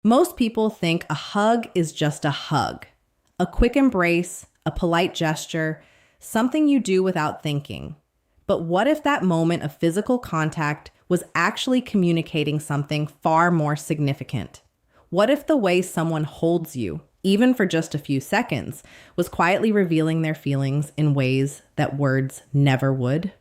Most people think a hug is just a hug, a quick embrace, a polite gesture, something you do without thinking. But what if that moment of physical contact was actually communicating something far more significant? What if the way someone holds you, even for just a few seconds, was quietly revealing their feelings in ways that words never would?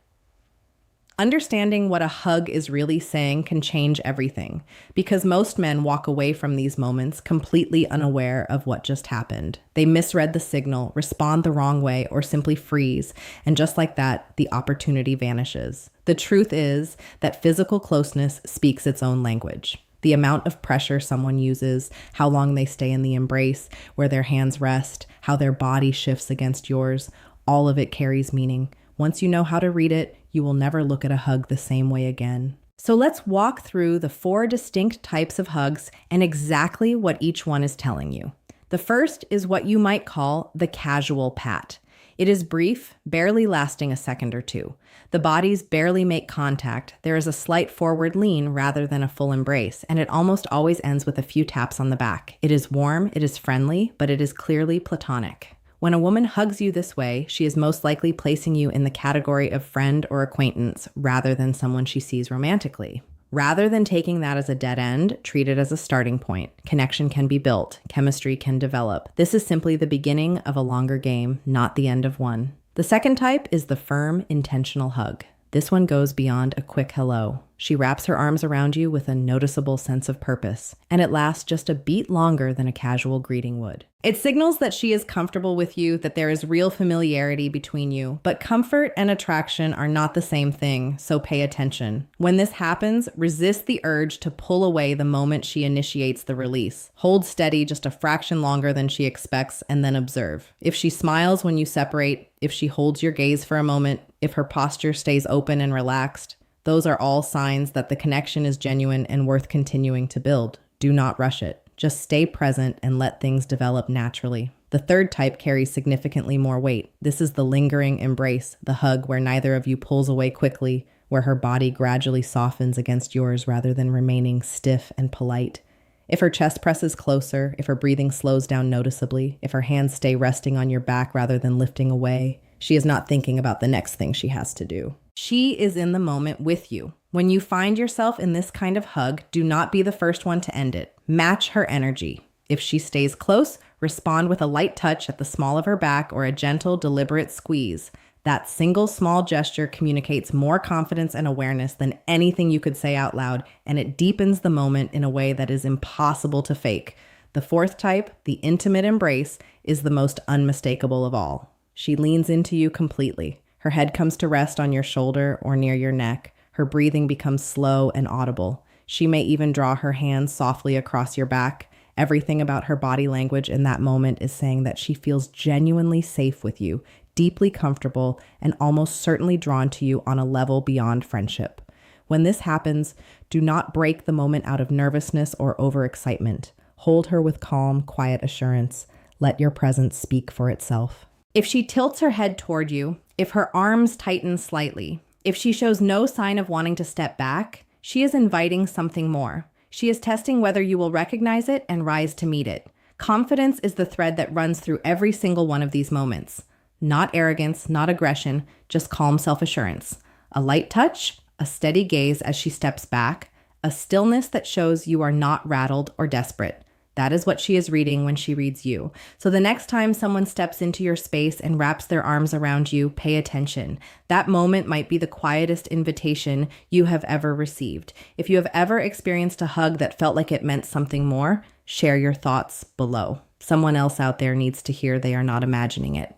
Understanding what a hug is really saying can change everything, because most men walk away from these moments completely unaware of what just happened. They misread the signal, respond the wrong way, or simply freeze, and just like that, the opportunity vanishes. The truth is that physical closeness speaks its own language. The amount of pressure someone uses, how long they stay in the embrace, where their hands rest, how their body shifts against yours, all of it carries meaning. Once you know how to read it, you will never look at a hug the same way again. So let's walk through the 4 distinct types of hugs and exactly what each one is telling you. The first is what you might call the casual pat. It is brief, barely lasting a second or two. The bodies barely make contact. There is a slight forward lean rather than a full embrace, and it almost always ends with a few taps on the back. It is warm, it is friendly, but it is clearly platonic. When a woman hugs you this way, she is most likely placing you in the category of friend or acquaintance rather than someone she sees romantically. Rather than taking that as a dead end, treat it as a starting point. Connection can be built. Chemistry can develop. This is simply the beginning of a longer game, not the end of one. The second type is the firm, intentional hug. This one goes beyond a quick hello. She wraps her arms around you with a noticeable sense of purpose, and it lasts just a beat longer than a casual greeting would. It signals that she is comfortable with you, that there is real familiarity between you, but comfort and attraction are not the same thing, so pay attention. When this happens, resist the urge to pull away the moment she initiates the release. Hold steady just a fraction longer than she expects, and then observe. If she smiles when you separate, if she holds your gaze for a moment, if her posture stays open and relaxed, those are all signs that the connection is genuine and worth continuing to build. Do not rush it. Just stay present and let things develop naturally. The third type carries significantly more weight. This is the lingering embrace, the hug where neither of you pulls away quickly, where her body gradually softens against yours rather than remaining stiff and polite. If her chest presses closer, if her breathing slows down noticeably, if her hands stay resting on your back rather than lifting away, she is not thinking about the next thing she has to do. She is in the moment with you. When you find yourself in this kind of hug, do not be the first one to end it. Match her energy. If she stays close, respond with a light touch at the small of her back or a gentle, deliberate squeeze. That single small gesture communicates more confidence and awareness than anything you could say out loud, and it deepens the moment in a way that is impossible to fake. The fourth type, the intimate embrace, is the most unmistakable of all. She leans into you completely. Her head comes to rest on your shoulder or near your neck. Her breathing becomes slow and audible. She may even draw her hands softly across your back. Everything about her body language in that moment is saying that she feels genuinely safe with you, deeply comfortable, and almost certainly drawn to you on a level beyond friendship. When this happens, do not break the moment out of nervousness or overexcitement. Hold her with calm, quiet assurance. Let your presence speak for itself. If she tilts her head toward you, if her arms tighten slightly, if she shows no sign of wanting to step back, she is inviting something more. She is testing whether you will recognize it and rise to meet it. Confidence is the thread that runs through every single one of these moments. Not arrogance, not aggression, just calm self-assurance. A light touch, a steady gaze as she steps back, a stillness that shows you are not rattled or desperate. That is what she is reading when she reads you. So the next time someone steps into your space and wraps their arms around you, pay attention. That moment might be the quietest invitation you have ever received. If you have ever experienced a hug that felt like it meant something more, share your thoughts below. Someone else out there needs to hear they are not imagining it.